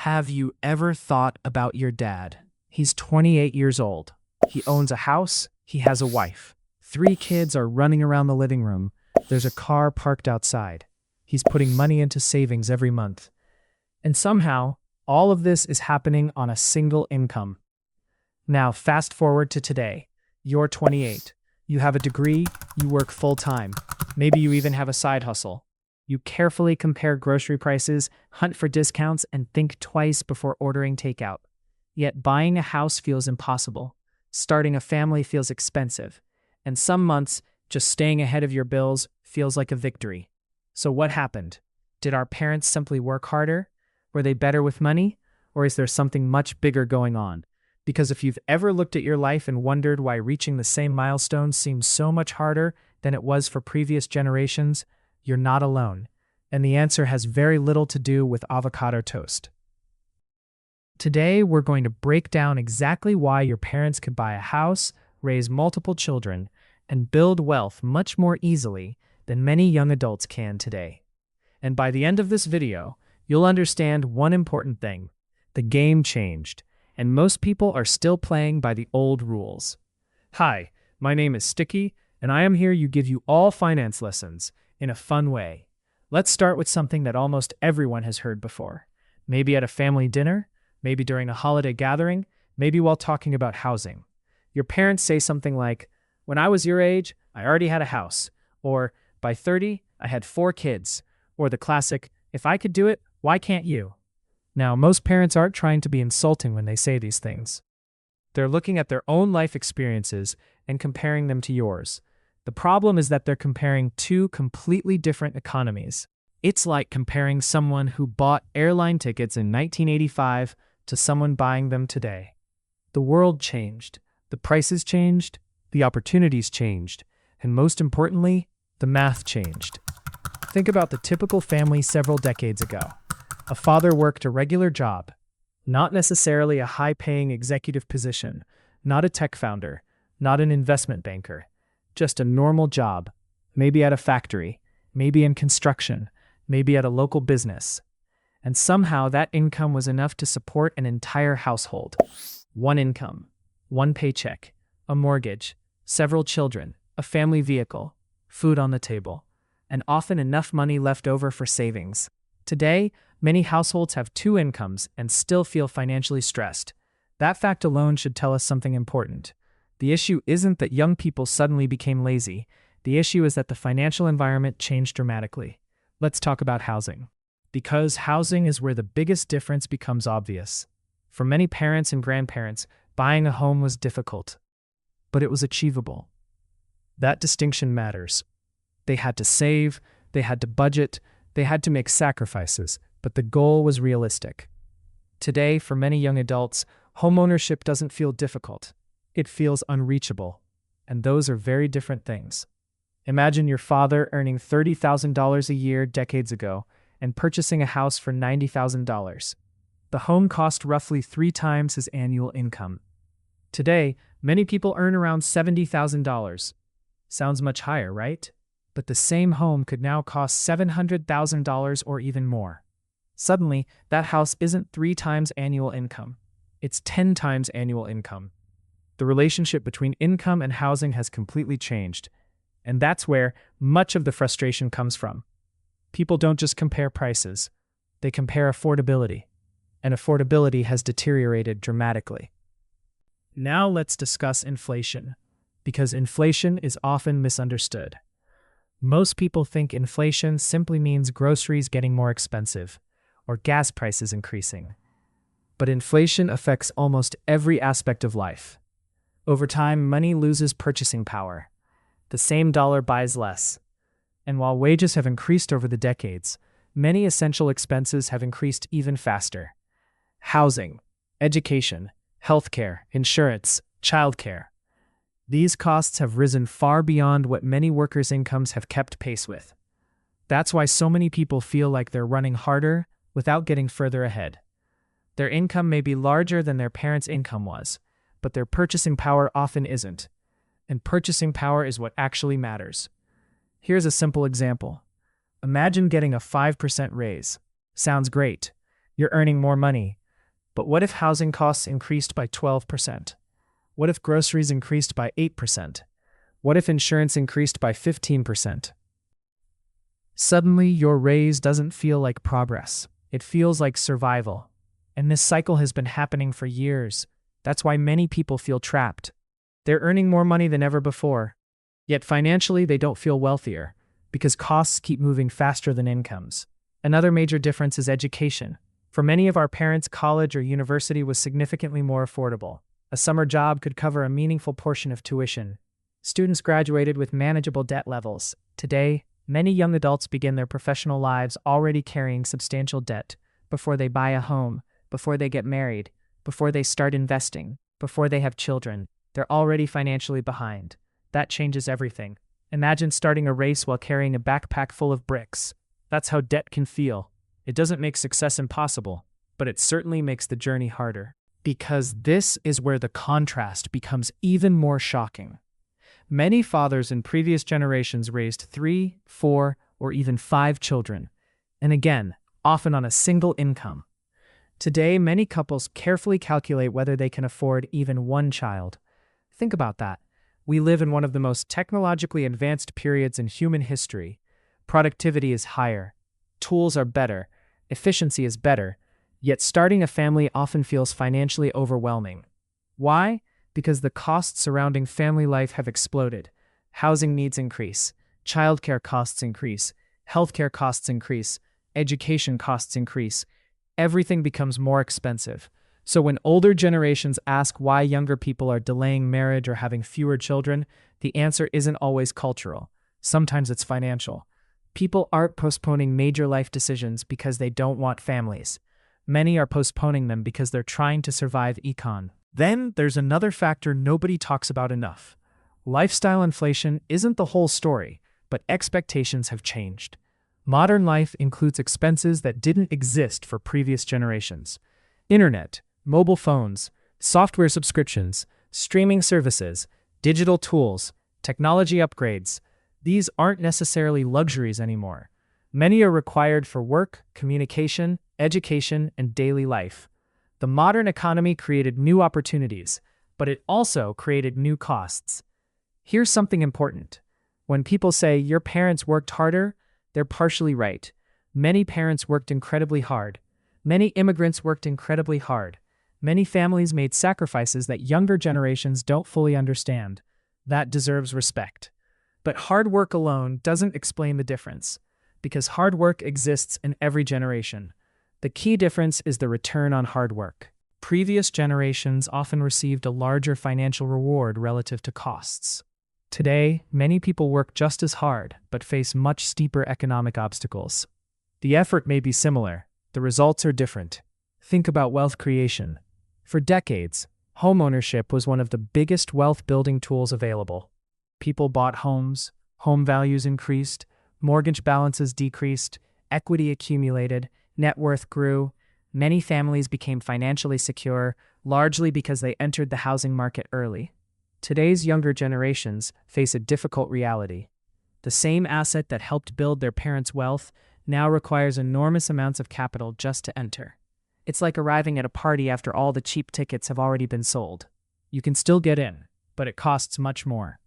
Have you ever thought about your dad? He's 28 years old. He owns a house. He has a wife. 3 kids are running around the living room. There's a car parked outside. He's putting money into savings every month. And somehow, all of this is happening on a single income. Now, fast forward to today. You're 28. You have a degree. You work full-time. Maybe you even have a side hustle. You carefully compare grocery prices, hunt for discounts, and think twice before ordering takeout. Yet buying a house feels impossible. Starting a family feels expensive. And some months, just staying ahead of your bills feels like a victory. So what happened? Did our parents simply work harder? Were they better with money? Or is there something much bigger going on? Because if you've ever looked at your life and wondered why reaching the same milestones seems so much harder than it was for previous generations, you're not alone. And the answer has very little to do with avocado toast. Today, we're going to break down exactly why your parents could buy a house, raise multiple children, and build wealth much more easily than many young adults can today. And by the end of this video, you'll understand one important thing. The game changed, and most people are still playing by the old rules. Hi, my name is Sticky, and I am here to give you all finance lessons in a fun way. Let's start with something that almost everyone has heard before. Maybe at a family dinner, maybe during a holiday gathering, maybe while talking about housing. Your parents say something like, "When I was your age, I already had a house," or "By 30, I had 4 kids," or the classic, "If I could do it, why can't you?" Now, most parents aren't trying to be insulting when they say these things. They're looking at their own life experiences and comparing them to yours. The problem is that they're comparing two completely different economies. It's like comparing someone who bought airline tickets in 1985 to someone buying them today. The world changed, the prices changed, the opportunities changed, and most importantly, the math changed. Think about the typical family several decades ago. A father worked a regular job, not necessarily a high-paying executive position, not a tech founder, not an investment banker, just a normal job, maybe at a factory, maybe in construction, maybe at a local business. And somehow that income was enough to support an entire household. One income, one paycheck, a mortgage, several children, a family vehicle, food on the table, and often enough money left over for savings. Today, many households have 2 incomes and still feel financially stressed. That fact alone should tell us something important. The issue isn't that young people suddenly became lazy. The issue is that the financial environment changed dramatically. Let's talk about housing. Because housing is where the biggest difference becomes obvious. For many parents and grandparents, buying a home was difficult, but it was achievable. That distinction matters. They had to save, they had to budget, they had to make sacrifices, but the goal was realistic. Today, for many young adults, homeownership doesn't feel difficult. It feels unreachable, and those are very different things. Imagine your father earning $30,000 a year decades ago and purchasing a house for $90,000. The home cost roughly 3 times his annual income. Today, many people earn around $70,000. Sounds much higher, right? But the same home could now cost $700,000 or even more. Suddenly, that house isn't 3 times annual income. It's 10 times annual income. The relationship between income and housing has completely changed, and that's where much of the frustration comes from. People don't just compare prices, they compare affordability, and affordability has deteriorated dramatically. Now let's discuss inflation, because inflation is often misunderstood. Most people think inflation simply means groceries getting more expensive, or gas prices increasing. But inflation affects almost every aspect of life. Over time, money loses purchasing power. The same dollar buys less. And while wages have increased over the decades, many essential expenses have increased even faster. Housing, education, healthcare, insurance, childcare. These costs have risen far beyond what many workers' incomes have kept pace with. That's why so many people feel like they're running harder without getting further ahead. Their income may be larger than their parents' income was, but their purchasing power often isn't. And purchasing power is what actually matters. Here's a simple example. Imagine getting a 5% raise. Sounds great. You're earning more money. But what if housing costs increased by 12%? What if groceries increased by 8%? What if insurance increased by 15%? Suddenly, your raise doesn't feel like progress. It feels like survival. And this cycle has been happening for years. That's why many people feel trapped. They're earning more money than ever before. Yet financially, they don't feel wealthier because costs keep moving faster than incomes. Another major difference is education. For many of our parents, college or university was significantly more affordable. A summer job could cover a meaningful portion of tuition. Students graduated with manageable debt levels. Today, many young adults begin their professional lives already carrying substantial debt before they buy a home, before they get married, before they start investing, before they have children. They're already financially behind. That changes everything. Imagine starting a race while carrying a backpack full of bricks. That's how debt can feel. It doesn't make success impossible, but it certainly makes the journey harder. Because this is where the contrast becomes even more shocking. Many fathers in previous generations raised 3, 4, or even 5 children, and again, often on a single income. Today, many couples carefully calculate whether they can afford even one child. Think about that. We live in one of the most technologically advanced periods in human history. Productivity is higher, tools are better, efficiency is better, yet starting a family often feels financially overwhelming. Why? Because the costs surrounding family life have exploded. Housing needs increase, childcare costs increase, healthcare costs increase, education costs increase. Everything becomes more expensive. So when older generations ask why younger people are delaying marriage or having fewer children, the answer isn't always cultural. Sometimes it's financial. People aren't postponing major life decisions because they don't want families. Many are postponing them because they're trying to survive econ. Then there's another factor nobody talks about enough. Lifestyle inflation isn't the whole story, but expectations have changed. Modern life includes expenses that didn't exist for previous generations. Internet, mobile phones, software subscriptions, streaming services, digital tools, technology upgrades. These aren't necessarily luxuries anymore. Many are required for work, communication, education, and daily life. The modern economy created new opportunities, but it also created new costs. Here's something important. When people say your parents worked harder, they're partially right. Many parents worked incredibly hard. Many immigrants worked incredibly hard. Many families made sacrifices that younger generations don't fully understand. That deserves respect. But hard work alone doesn't explain the difference, because hard work exists in every generation. The key difference is the return on hard work. Previous generations often received a larger financial reward relative to costs. Today, many people work just as hard, but face much steeper economic obstacles. The effort may be similar, the results are different. Think about wealth creation. For decades, homeownership was one of the biggest wealth-building tools available. People bought homes, home values increased, mortgage balances decreased, equity accumulated, net worth grew. Many families became financially secure, largely because they entered the housing market early. Today's younger generations face a difficult reality. The same asset that helped build their parents' wealth now requires enormous amounts of capital just to enter. It's like arriving at a party after all the cheap tickets have already been sold. You can still get in, but it costs much more.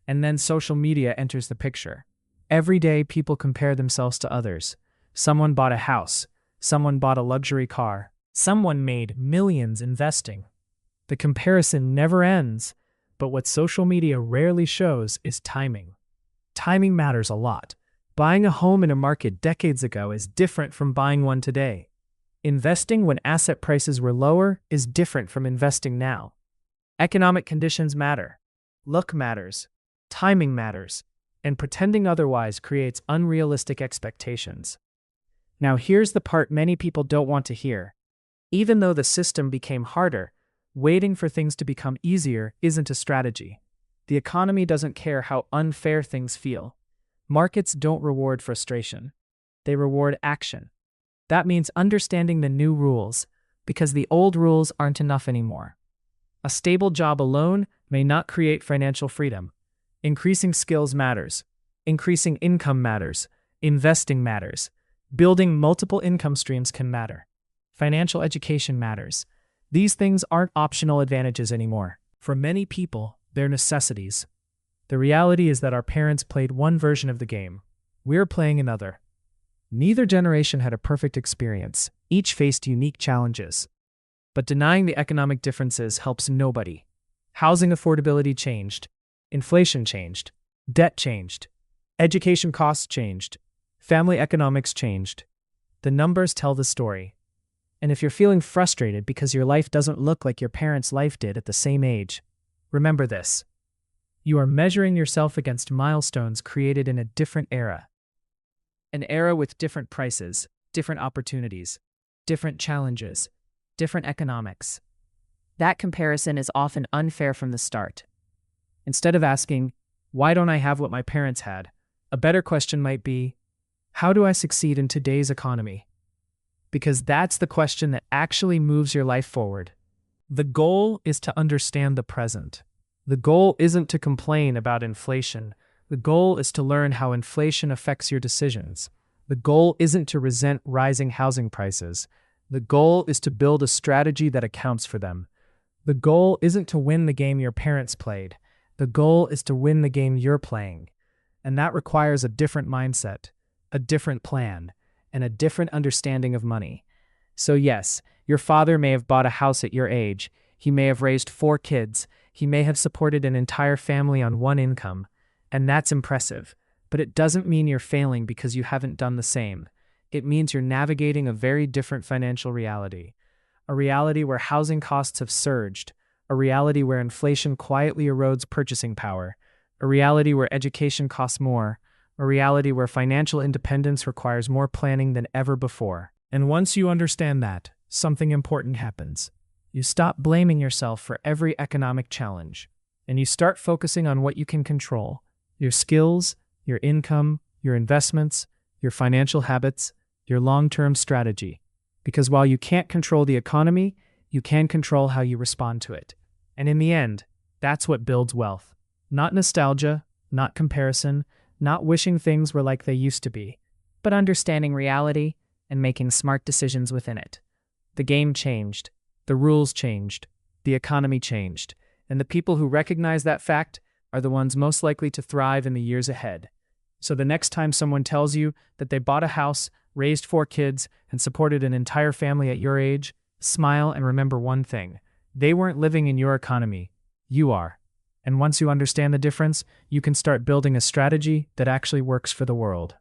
And then social media enters the picture. Every day, people compare themselves to others. Someone bought a house. Someone bought a luxury car. Someone made millions investing. The comparison never ends, but what social media rarely shows is timing. Timing matters a lot. Buying a home in a market decades ago is different from buying one today. Investing when asset prices were lower is different from investing now. Economic conditions matter. Luck matters. Timing matters. And pretending otherwise creates unrealistic expectations. Now here's the part many people don't want to hear. Even though the system became harder, waiting for things to become easier isn't a strategy. The economy doesn't care how unfair things feel. Markets don't reward frustration. They reward action. That means understanding the new rules, because the old rules aren't enough anymore. A stable job alone may not create financial freedom. Increasing skills matters. Increasing income matters. Investing matters. Building multiple income streams can matter. Financial education matters. These things aren't optional advantages anymore. For many people, they're necessities. The reality is that our parents played one version of the game. We're playing another. Neither generation had a perfect experience. Each faced unique challenges. But denying the economic differences helps nobody. Housing affordability changed. Inflation changed. Debt changed. Education costs changed. Family economics changed. The numbers tell the story. And if you're feeling frustrated because your life doesn't look like your parents' life did at the same age, remember this. You are measuring yourself against milestones created in a different era. An era with different prices, different opportunities, different challenges, different economics. That comparison is often unfair from the start. Instead of asking, why don't I have what my parents had? A better question might be, how do I succeed in today's economy? Because that's the question that actually moves your life forward. The goal is to understand the present. The goal isn't to complain about inflation. The goal is to learn how inflation affects your decisions. The goal isn't to resent rising housing prices. The goal is to build a strategy that accounts for them. The goal isn't to win the game your parents played. The goal is to win the game you're playing. And that requires a different mindset, a different plan, and a different understanding of money. So yes, your father may have bought a house at your age. He may have raised 4 kids. He may have supported an entire family on one income. And that's impressive. But it doesn't mean you're failing because you haven't done the same. It means you're navigating a very different financial reality. A reality where housing costs have surged. A reality where inflation quietly erodes purchasing power. A reality where education costs more. A reality where financial independence requires more planning than ever before. And once you understand that, something important happens. You stop blaming yourself for every economic challenge, and you start focusing on what you can control: your skills, your income, your investments, your financial habits, your long-term strategy. Because while you can't control the economy, you can control how you respond to it. And in the end, that's what builds wealth. Not nostalgia, not comparison, not wishing things were like they used to be, but understanding reality and making smart decisions within it. The game changed. The rules changed. The economy changed. And the people who recognize that fact are the ones most likely to thrive in the years ahead. So the next time someone tells you that they bought a house, raised 4 kids, and supported an entire family at your age, smile and remember one thing. They weren't living in your economy. You are. And once you understand the difference, you can start building a strategy that actually works for the world.